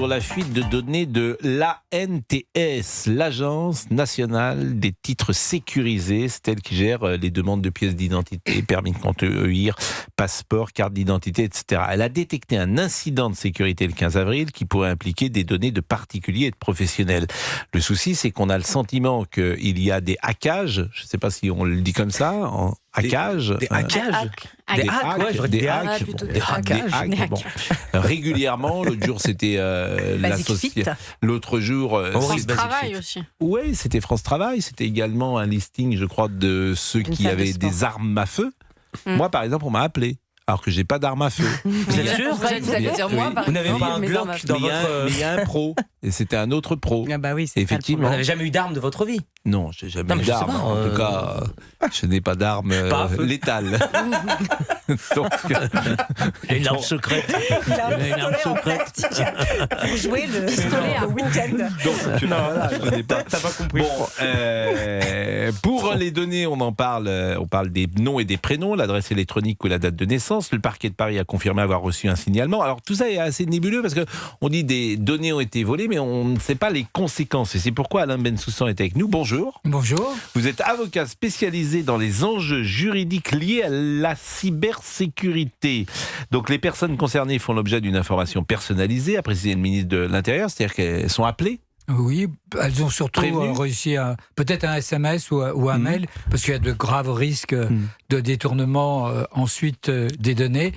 pour la fuite de données de l'ANTS, l'Agence nationale des titres sécurisés. C'est elle qui gère les demandes de pièces d'identité, permis de conduire, passeport, carte d'identité, etc. Elle a détecté un incident de sécurité le 15 avril qui pourrait impliquer des données de particuliers et de professionnels. Le souci, c'est qu'on a le sentiment qu'il y a des hackages, je ne sais pas si on le dit comme ça, hackages. Des hackages. Des hacks. Régulièrement, l'autre jour c'était l'autre jour France Travail aussi. Oui, c'était France Travail, c'était également un listing, je crois, de ceux qui avaient des armes à feu. Moi, par exemple, on m'a appelé. Alors que j'ai pas d'arme à feu. Vous êtes sûr? Vous allez dire moi, par Vous n'avez pas un Glock dans votre... Mais il y a un pro. Et c'était un autre pro. Ah bah oui, c'est effectivement. Vous n'avez jamais eu d'arme de votre vie? Non, j'ai jamais eu d'arme. En tout cas, je n'ai pas d'arme létale. Donc, une arme secrète. Une arme secrète. Vous jouez le pistolet à week-end. Donc, non, là, je n'ai pas. T'as pas compris. Bon, pour les données, on parle des noms et des prénoms, l'adresse électronique ou la date de naissance. Le parquet de Paris a confirmé avoir reçu un signalement. Alors tout ça est assez nébuleux parce que on dit des données ont été volées, mais on ne sait pas les conséquences. Et c'est pourquoi Alain Bensoussan est avec nous. Bonjour. Bonjour. Vous êtes avocat spécialisé dans les enjeux juridiques liés à la cybersécurité. Donc les personnes concernées font l'objet d'une information personnalisée, a précisé le ministre de l'Intérieur, c'est-à-dire qu'elles sont appelées. Oui, elles ont surtout réussi à peut-être un SMS ou un mail, parce qu'il y a de graves risques de détournement ensuite des données,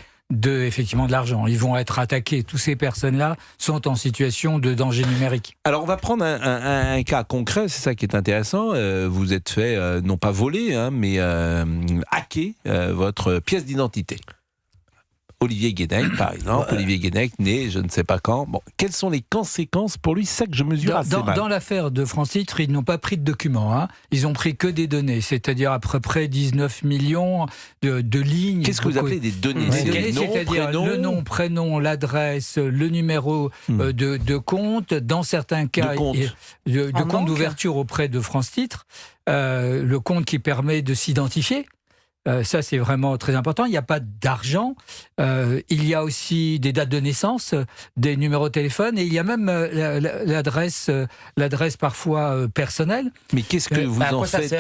effectivement de l'argent. Ils vont être attaqués. Toutes ces personnes-là sont en situation de danger numérique. Alors on va prendre un cas concret, c'est ça qui est intéressant. Vous êtes fait, non pas voler, mais hacker votre pièce d'identité. Olivier Guénec, par exemple. Olivier Guénec, né je ne sais pas quand. Bon, quelles sont les conséquences pour lui? C'est ça que je mesure assez mal. Dans l'affaire de France Titres, ils n'ont pas pris de documents. Ils ont pris que des données, c'est-à-dire à peu près 19 millions de lignes. Qu'est-ce que vous appelez des données? Des données, c'est-à-dire le nom, prénom, l'adresse, le numéro de compte, dans certains cas, de compte d'ouverture auprès de France Titres, le compte qui permet de s'identifier. Ça, c'est vraiment très important. Il n'y a pas d'argent. Il y a aussi des dates de naissance, des numéros de téléphone, et il y a même l'adresse parfois personnelle. Mais qu'est-ce que vous en faites?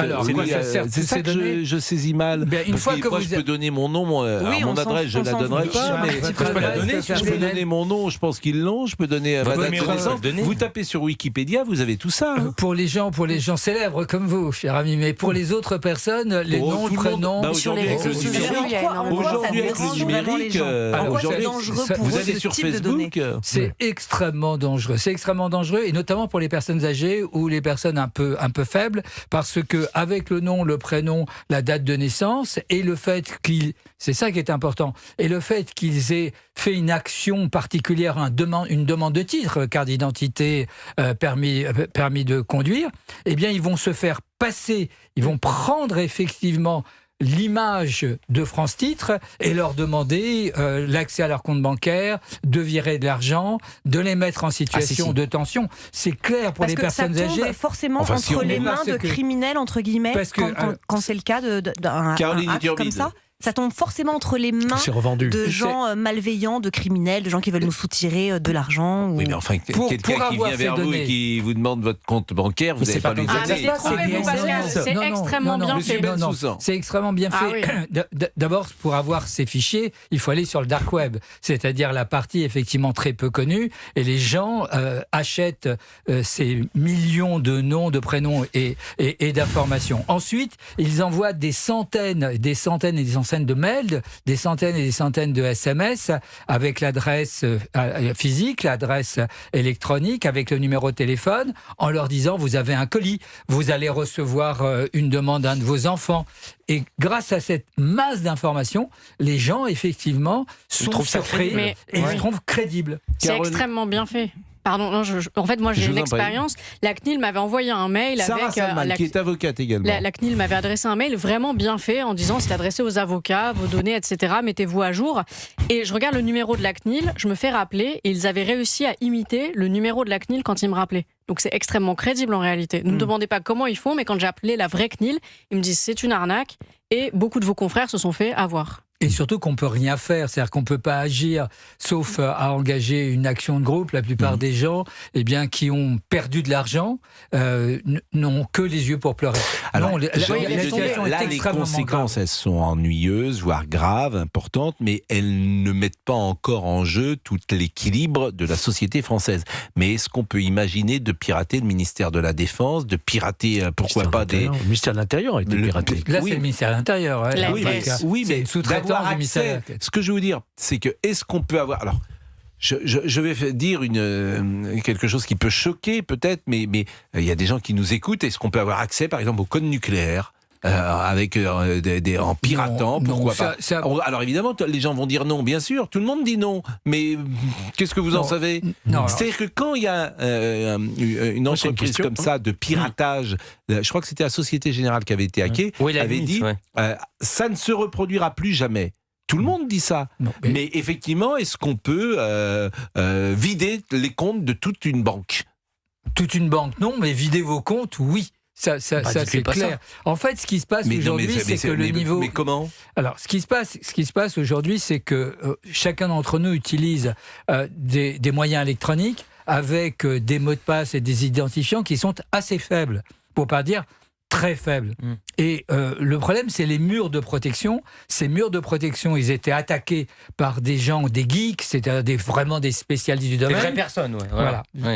C'est ça que je saisis mal. Une fois que je peux donner mon nom, mon adresse, je ne la donnerai pas. Mais je peux la donner. Je peux donner mon nom, je pense qu'ils l'ont. Je peux donner ma date de naissance. Vous tapez sur Wikipédia, vous avez tout ça. Pour les gens célèbres comme vous, cher ami, mais pour les autres personnes, les noms, prénoms. Aujourd'hui, avec le numérique, vous allez sur Facebook. C'est extrêmement dangereux. C'est extrêmement dangereux, et notamment pour les personnes âgées ou les personnes un peu faibles, parce que avec le nom, le prénom, la date de naissance, et le fait c'est ça qui est important, et le fait qu'ils aient fait une action particulière, une demande de titre, carte d'identité, permis de conduire, eh bien ils vont se faire passer, ils vont prendre effectivement l'image de France Titres et leur demander l'accès à leur compte bancaire, de virer de l'argent, de les mettre en situation de tension. C'est clair pour les personnes âgées. Parce que ça tombe forcément entre les mains de criminels, entre guillemets, quand c'est le cas d'un acte comme ça. Ça tombe forcément entre les mains de gens malveillants, de criminels, de gens qui veulent nous soutirer de l'argent. Oui, mais enfin, quelqu'un qui vient vers vous et qui vous demande votre compte bancaire, vous n'avez pas lui donner. C'est extrêmement bien fait. C'est extrêmement bien fait. D'abord, pour avoir ces fichiers, il faut aller sur le dark web, c'est-à-dire la partie effectivement très peu connue, et les gens achètent ces millions de noms, de prénoms et d'informations. Ensuite, ils envoient des centaines et des centaines de mails, des centaines et des centaines de SMS avec l'adresse physique, l'adresse électronique, avec le numéro de téléphone, en leur disant vous avez un colis, vous allez recevoir une demande d'un de vos enfants. Et grâce à cette masse d'informations, les gens effectivement sont surpris et se trouvent crédibles. C'est extrêmement bien fait. Pardon, non, en fait, moi j'ai une expérience. La CNIL m'avait envoyé un mail Sarah avec. Salman, qui est avocate également. La CNIL m'avait adressé un mail vraiment bien fait en disant c'est adressé aux avocats, vos données, etc. Mettez-vous à jour. Et je regarde le numéro de la CNIL, je me fais rappeler et ils avaient réussi à imiter le numéro de la CNIL quand ils me rappelaient. Donc c'est extrêmement crédible en réalité. Ne me demandez pas comment ils font, mais quand j'ai appelé la vraie CNIL, ils me disent c'est une arnaque et beaucoup de vos confrères se sont fait avoir. Et surtout qu'on ne peut rien faire, c'est-à-dire qu'on ne peut pas agir sauf à engager une action de groupe. La plupart des gens qui ont perdu de l'argent n'ont que les yeux pour pleurer. Alors, les conséquences, elles sont ennuyeuses, voire graves, importantes, mais elles ne mettent pas encore en jeu tout l'équilibre de la société française. Mais est-ce qu'on peut imaginer de pirater le ministère de la Défense, de pirater, pourquoi pas des... Le ministère de l'Intérieur a été piraté. Là, c'est le ministère de l'Intérieur. Oui, mais d'avoir accès... Ce que je veux dire, c'est que est-ce qu'on peut avoir... Alors, je vais dire quelque chose qui peut choquer peut-être, mais il y a des gens qui nous écoutent. Est-ce qu'on peut avoir accès, par exemple, au code nucléaire en piratant, pourquoi pas Alors évidemment, les gens vont dire non, bien sûr, tout le monde dit non, mais qu'est-ce que vous en savez? C'est-à-dire que quand il y a une entreprise comme ça de piratage, je crois que c'était la Société Générale qui avait été hackée, avait dit ça ne se reproduira plus jamais. Tout le monde dit ça. Mais effectivement, est-ce qu'on peut vider les comptes de toute une banque? Toute une banque, non, mais vider vos comptes, oui. Ça c'est clair. En fait, ce qui se passe aujourd'hui, c'est que le niveau... Mais comment ? Alors, ce qui se passe aujourd'hui, c'est que chacun d'entre nous utilise des moyens électroniques avec des mots de passe et des identifiants qui sont assez faibles, pour pas dire très faibles. Et le problème, c'est les murs de protection. Ces murs de protection, ils étaient attaqués par des gens, des geeks, c'est-à-dire vraiment des spécialistes du domaine. Des vraies personnes,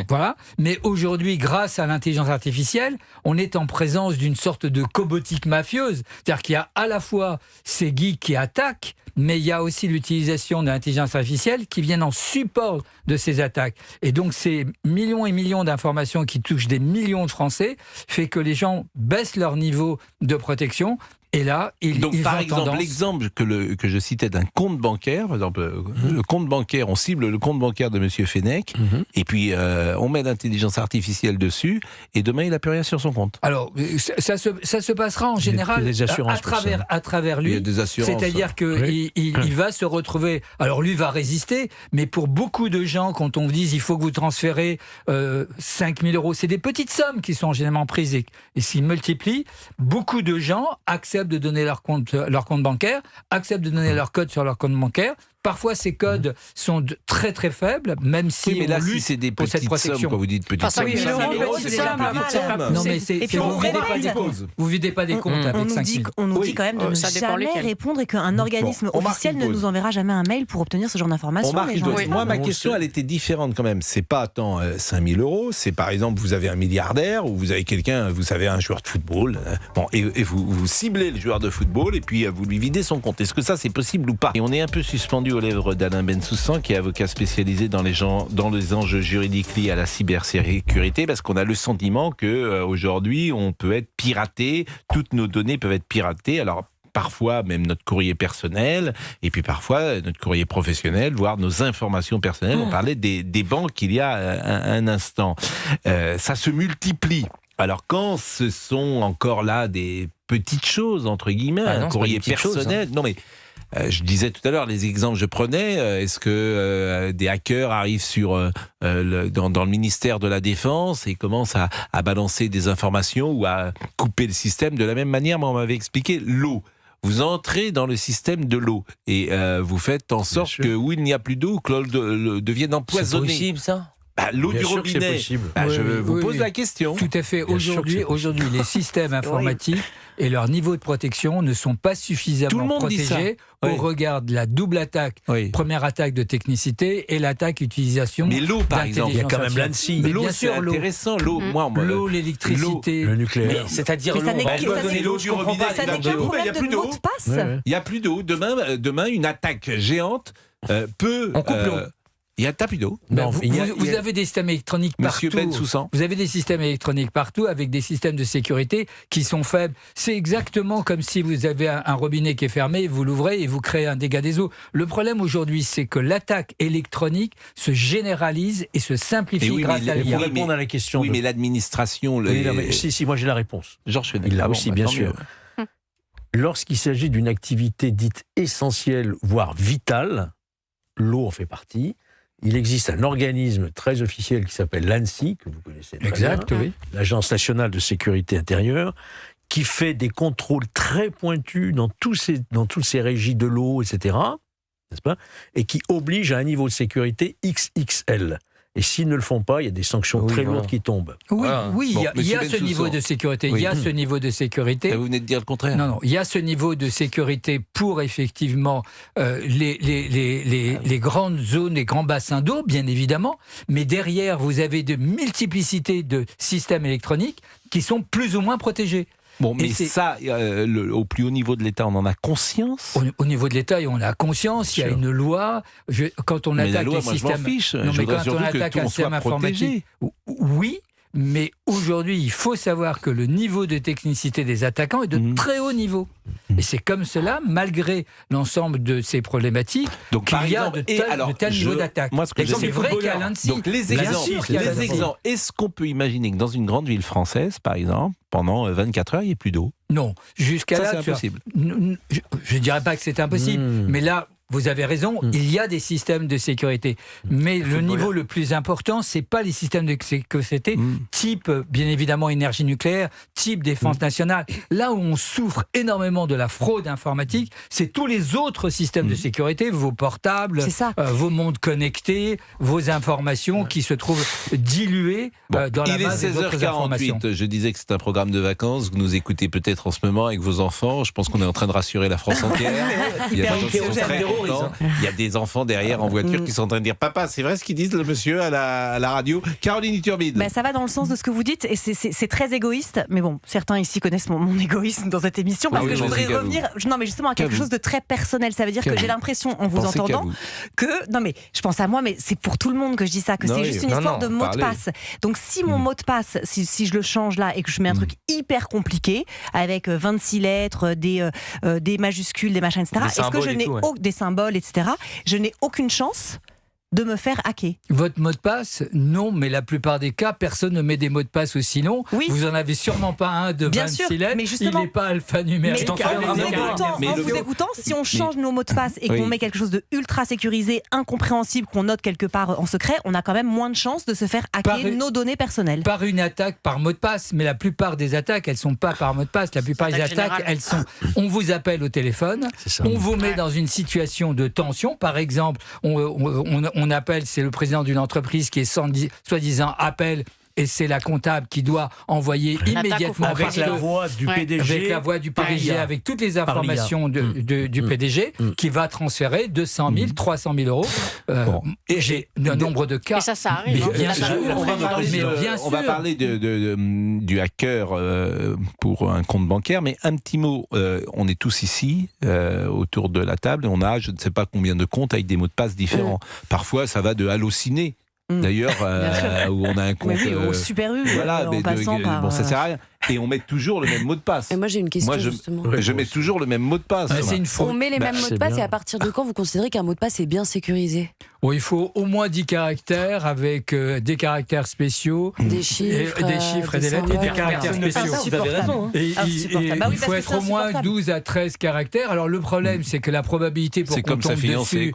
Voilà. Mais aujourd'hui, grâce à l'intelligence artificielle, on est en présence d'une sorte de cobotique mafieuse. C'est-à-dire qu'il y a à la fois ces geeks qui attaquent, mais il y a aussi l'utilisation de l'intelligence artificielle qui viennent en support de ces attaques. Et donc, ces millions et millions d'informations qui touchent des millions de Français fait que les gens baissent leur niveau de protection. Et là, par exemple, l'exemple que je citais d'un compte bancaire, par exemple, le compte bancaire, on cible le compte bancaire de M. Fenech, et puis on met l'intelligence artificielle dessus, et demain, il n'a plus rien sur son compte. Alors, ça se passera en général à travers lui. C'est-à-dire qu'il va se retrouver... Alors, lui va résister, mais pour beaucoup de gens, quand on dit il faut que vous transférez 5 000 €, c'est des petites sommes qui sont généralement prises et s'ils multiplient, beaucoup de gens acceptent de donner leur compte bancaire, acceptent de donner leur code sur leur compte bancaire. Parfois, ces codes sont très très faibles, même si mais là, si c'est des petites sommes, quand vous dites petites sommes, non, mais vous videz pas des comptes avec 5 000. On nous dit quand même de ne jamais répondre et qu'un organisme officiel ne nous enverra jamais un mail pour obtenir ce genre d'informations. Moi, ma question, elle était différente quand même. C'est pas tant 5 000 €, c'est par exemple, vous avez un milliardaire ou vous avez quelqu'un, vous savez, un joueur de football, et vous ciblez le joueur de football et puis vous lui videz son compte. Est-ce que ça, c'est possible ou pas? Et on est un peu suspendu aux lèvres d'Alain Bensoussan, qui est avocat spécialisé dans les enjeux juridiques liés à la cybersécurité, parce qu'on a le sentiment que aujourd'hui on peut être piraté, toutes nos données peuvent être piratées. Alors parfois même notre courrier personnel, et puis parfois notre courrier professionnel, voire nos informations personnelles. On parlait des banques il y a un instant. Ça se multiplie. Alors quand ce sont encore là des petites choses, entre guillemets, un courrier personnel... Non mais je disais tout à l'heure, les exemples que je prenais, est-ce que des hackers arrivent dans le ministère de la Défense et commencent à balancer des informations ou à couper le système de la même manière? Moi, on m'avait expliqué l'eau. Vous entrez dans le système de l'eau et vous faites en sorte que où il n'y a plus d'eau, que l'eau devienne empoisonnée. C'est possible, ça? L'eau du robinet. Je vous pose la question. Tout à fait. Aujourd'hui, les systèmes informatiques et leur niveau de protection ne sont pas suffisamment protégés au regard de la double attaque. Première attaque de technicité et l'attaque utilisation. Mais l'eau, par exemple, il y a quand même l'ANSSI. L'eau, c'est intéressant. L'eau, l'électricité, le nucléaire. C'est-à-dire l'eau. L'eau du robinet. Ça n'est qu'un problème de mot de passe. Il n'y a plus d'eau. Demain, une attaque géante peut... On coupe l'eau. Il y a plus d'eau. Vous avez des systèmes électroniques partout. Vous avez des systèmes électroniques partout avec des systèmes de sécurité qui sont faibles. C'est exactement comme si vous avez un robinet qui est fermé, vous l'ouvrez et vous créez un dégât des eaux. Le problème aujourd'hui, c'est que l'attaque électronique se généralise et se simplifie grâce à l'IA. Pour répondre à la question. Oui, mais l'administration. Si, moi j'ai la réponse. Georges Fenech. Il l'a aussi, bien sûr. Lorsqu'il s'agit d'une activité dite essentielle, voire vitale, l'eau en fait partie. Il existe un organisme très officiel qui s'appelle l'ANSSI, que vous connaissez très bien, oui. l'Agence nationale de sécurité intérieure, qui fait des contrôles très pointus dans toutes ces régies de l'eau, etc., n'est-ce pas, et qui oblige à un niveau de sécurité XXL. Et s'ils ne le font pas, il y a des sanctions très lourdes qui tombent. Oui, il y a ce niveau de sécurité. Il y a ce niveau de sécurité. Vous venez de dire le contraire. Non, il y a ce niveau de sécurité pour effectivement les grandes zones, les grands bassins d'eau, bien évidemment. Mais derrière, vous avez de multiplicité de systèmes électroniques qui sont plus ou moins protégés. Bon, mais ça, au plus haut niveau de l'État, on en a conscience. Au niveau de l'État, on a conscience. Il y a une loi. Quand on attaque les systèmes, quand on attaque un système informatique, oui. Mais aujourd'hui, il faut savoir que le niveau de technicité des attaquants est de très haut niveau. Et c'est comme cela, malgré l'ensemble de ces problématiques, qu'il y a de tels niveaux d'attaque. C'est vrai qu'il y a l'ANSSI. Donc les exemples, est-ce qu'on peut imaginer que dans une grande ville française, par exemple, pendant 24 heures, il n'y ait plus d'eau ? Non. Jusqu'à là, c'est impossible. Je ne dirais pas que c'est impossible, mais là, vous avez raison, il y a des systèmes de sécurité. Mais le niveau le plus important, ce n'est pas les systèmes de sécurité, type, bien évidemment, énergie nucléaire, type défense nationale. Là où on souffre énormément de la fraude informatique, c'est tous les autres systèmes de sécurité, vos portables, vos montres connectées, vos informations qui se trouvent diluées dans la masse des autres informations. Je disais que c'est un programme de vacances, vous nous écoutez peut-être en ce moment avec vos enfants. Je pense qu'on est en train de rassurer la France entière. Il y a des enfants derrière en voiture qui sont en train de dire « Papa, c'est vrai ce qu'ils disent le monsieur à la radio ?» Caroline Iturbide. Ça va dans le sens de ce que vous dites et c'est très égoïste. Mais bon, certains ici connaissent mon égoïsme dans cette émission parce que je voudrais revenir mais justement à quelque chose de très personnel. Ça veut dire que j'ai l'impression, en vous entendant, que... Non mais je pense à moi, mais c'est pour tout le monde que je dis ça, que c'est juste une histoire de mot de passe. Donc si mon mot de passe, si je le change là et que je mets un truc hyper compliqué avec 26 lettres, des majuscules, des machins, etc. Est-ce que je n'ai des symboles, etc. Je n'ai aucune chance de me faire hacker. Votre mot de passe, non, mais la plupart des cas, personne ne met des mots de passe aussi longs. Oui. Vous en avez sûrement pas un de 26 lettres, mais il n'est pas alphanumérique. En vous écoutant, si on change nos mots de passe et qu'on met quelque chose de ultra sécurisé, incompréhensible, qu'on note quelque part en secret, on a quand même moins de chances de se faire hacker nos données personnelles. Par une attaque par mot de passe, mais la plupart des attaques, elles ne sont pas par mot de passe. La plupart des attaques, elles sont... On vous appelle au téléphone, on vous met dans une situation de tension. Par exemple, on appelle, c'est le président d'une entreprise qui est soi-disant appel, et c'est la comptable qui doit envoyer immédiatement avec la voix du PDG, avec toutes les informations du PDG, qui va transférer 200 000, 300 000 euros. Et j'ai un nombre de cas. Et ça arrive. On va parler du hacker pour un compte bancaire, mais un petit mot. On est tous ici autour de la table et on a je ne sais pas combien de comptes avec des mots de passe différents. Parfois, ça va de halluciner. D'ailleurs, où on a un compte... au Super U, en passant par... Bon, ça sert à rien. Et on met toujours le même mot de passe. Et moi, j'ai une question, justement. Je mets toujours le même mot de passe. On met les mêmes mots de passe, et à partir de quand vous considérez qu'un mot de passe est bien sécurisé ? Il faut au moins 10 caractères avec des caractères spéciaux, des chiffres et des lettres, et des caractères spéciaux. Vous avez raison. Il faut être au moins 12 à 13 caractères. Alors le problème, c'est que la probabilité pour qu'on tombe dessus,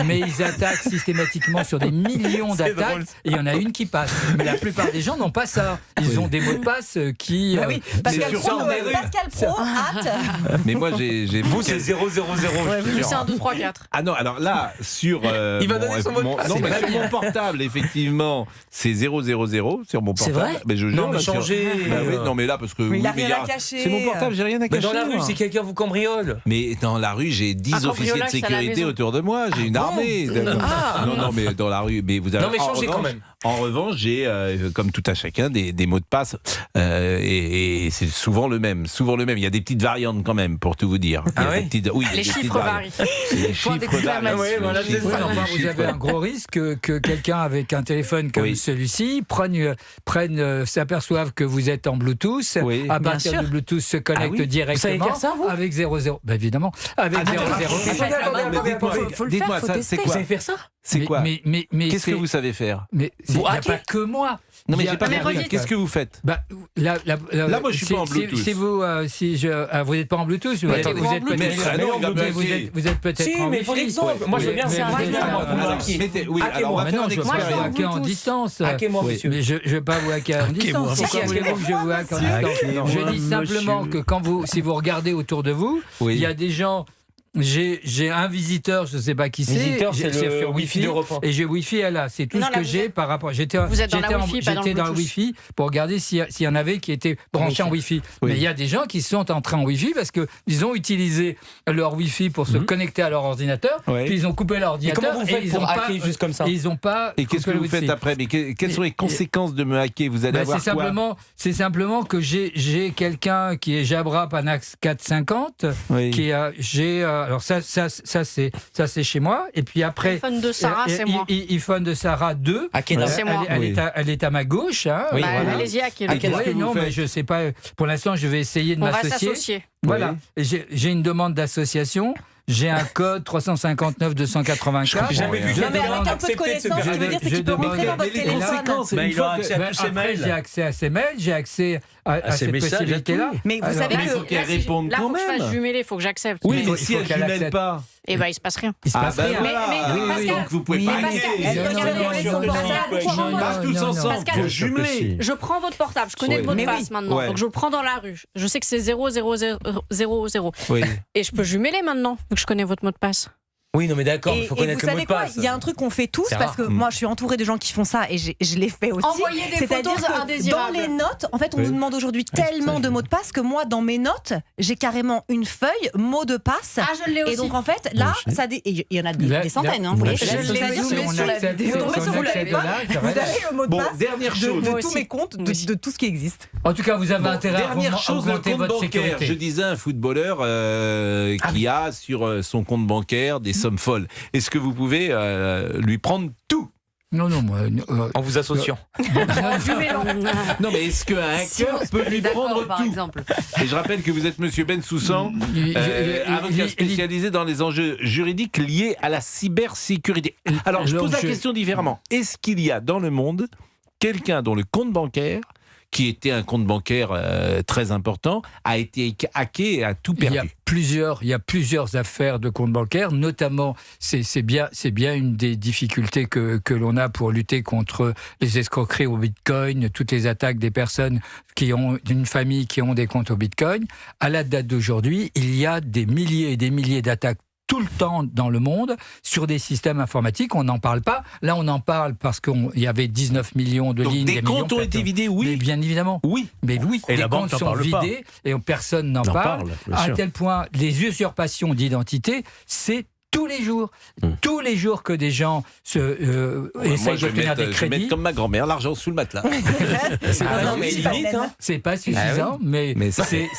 mais ils attaquent systématiquement sur des millions d'attaques, et il y en a une qui passe. Mais la plupart des gens n'ont pas ça. Ils ont des mots de passe qui... Pascal Pro, hâte. Mais moi, j'ai... Vous, c'est 000. C'est 1, 2, 3, 4. Ah non, alors là, sur il va donner son mot de passe. Non, mais sur mon portable, effectivement, c'est 000 sur mon portable. C'est vrai ? Mais je jure, changé. Non, mais là, parce que... Il a rien à cacher. C'est mon portable, j'ai rien à cacher. Dans la rue, si quelqu'un vous cambriole. Mais dans la rue, j'ai 10 officiers de sécurité autour de moi. J'ai une armée. Non, mais dans la rue... Mais vous avez... Non, mais changez quand même. En revanche, j'ai, comme tout à chacun, des mots de passe. Et c'est souvent le même. Il y a des petites variantes quand même, pour tout vous dire. Les chiffres varient. Les chiffres varient. Vous avez un gros risque que quelqu'un avec un téléphone comme celui-ci s'aperçoive que vous êtes en Bluetooth. À partir du Bluetooth, se connecte directement avec 00. Évidemment. Avec 00. Dites-moi, c'est quoi ? Vous savez faire ça ? C'est quoi ? Qu'est-ce que vous savez faire ? Mais il n'y a pas que moi. Non, mais j'ai pas compris. Qu'est-ce que vous faites? Là, moi, je suis pas en Bluetooth. Vous n'êtes pas en Bluetooth. Vous êtes peut-être si, en mais pour Wi-Fi. exemple, moi je veux bien faire un Oui, alors on va faire un je ne peux pas vous hacker en distance. Hackez-moi, monsieur. Mais je ne vais pas vous hacker en distance. Pourquoi voulez-vous que je vous hack en distance? Je dis simplement que si vous regardez autour de vous, il y a des gens. J'ai un visiteur, je ne sais pas qui c'est. Visiteur, c'est sur Wi-Fi d'Europe 1. Et j'ai Wi-Fi là. C'est tout ce que j'ai par rapport. J'étais dans le Wi-Fi pour regarder s'il y en avait qui étaient branchés en Wi-Fi. Mais il y a des gens qui sont entrés en Wi-Fi parce qu'ils ont utilisé leur Wi-Fi pour se connecter à leur ordinateur. Puis ils ont coupé leur ordinateur. Et comment vous faites pour hacker juste comme ça? Ils ont pas. Et qu'est-ce que vous faites après? Mais quelles sont les conséquences de me hacker? Vous allez avoir quoi? C'est simplement que j'ai quelqu'un qui est Jabra Panax 450 qui alors ça c'est chez moi. Et puis après, iPhone de Sarah, c'est moi. iPhone de Sarah 2. C'est moi. Elle est à ma gauche. Hein, allez-y, hackez-le. Non, mais je sais pas. Pour l'instant, je vais essayer de m'associer. On va s'associer. Voilà. J'ai une demande d'association. J'ai un code 359 284. J'ai jamais vu Non, mais avec un peu de connaissance, ce qui veut dire c'est qu'il peut rentrer dans votre téléphone. Il aura accès à tous ses mails. J'ai accès à ses mails, j'ai accès à ces possibilités-là. Mais vous savez il faut qu'elle réponde là, quand faut que je même. fasse jumeler, il faut que j'accepte. Oui, mais si elle jumelle pas. Et il se passe rien. Il se passe rien. Mais donc vous pouvez pas tous ensemble pour jumeler. Je prends votre portable, je connais le mot de passe maintenant, donc je le prends dans la rue. Je sais que c'est 0000. Et je peux jumeler maintenant, donc je connais votre mot de passe. Oui, non, mais d'accord, il faut connaître le mot de passe. Il y a un truc qu'on fait tous, parce que moi je suis entourée de gens qui font ça et je l'ai fait aussi. Envoyer des photos indésirables. Dans les notes, en fait, on nous demande aujourd'hui tellement de mots de passe que moi, dans mes notes, j'ai carrément une feuille mots de passe. Ah, je l'ai aussi. Et donc en fait, là, il y en a des centaines. Vous voyez, sur la vidéo. Vous avez le mot de passe de tous mes comptes, de tout ce qui existe. En tout cas, vous avez intérêt à augmenter compte votre bancaire. sécurité. Je disais un footballeur qui a sur son compte bancaire des sommes folles. Est-ce que vous pouvez lui prendre tout? Non, moi. En vous associant. Non, mais est-ce qu'un hacker peut lui prendre tout? Exemple. Et je rappelle que vous êtes Monsieur Bensoussan, avocat spécialisé dans les enjeux juridiques liés à la cybersécurité. Alors, je pose la question différemment. Est-ce qu'il y a dans le monde quelqu'un dont le compte bancaire, qui était un compte bancaire très important, a été hacké et a tout perdu? Il y a plusieurs affaires de comptes bancaires, notamment, c'est bien une des difficultés que l'on a pour lutter contre les escroqueries au Bitcoin, toutes les attaques des personnes d'une famille qui ont des comptes au Bitcoin. À la date d'aujourd'hui, il y a des milliers et des milliers d'attaques tout le temps dans le monde sur des systèmes informatiques. On n'en parle pas. Là, on en parle parce qu'il y avait 19 millions de lignes. Des comptes ont été vidés, oui. Mais bien évidemment. Oui. Mais oui, et les la banque comptes sont vidés et personne n'en parle. À tel point, les usurpations d'identité, c'est tous les jours. Tous les jours que des gens essayent d'obtenir des crédits. Je vais mettre comme ma grand-mère, l'argent sous le matelas. C'est pas suffisant, mais c'est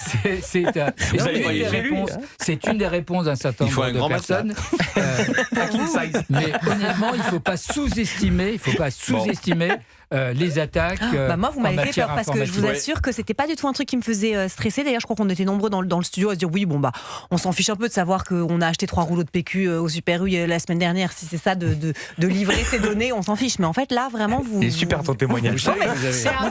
une des réponses d'un certain nombre de personnes. Mais honnêtement, il ne faut pas sous-estimer les attaques. Moi, vous m'avez fait peur parce que je vous assure que c'était pas du tout un truc qui me faisait stresser. D'ailleurs, je crois qu'on était nombreux dans le studio à se dire oui, on s'en fiche un peu de savoir qu'on a acheté 3 rouleaux de PQ au Super U la semaine dernière. Si c'est ça de livrer ces données, on s'en fiche. Mais en fait, là, vraiment, vous. C'est super ton témoignage. C'est un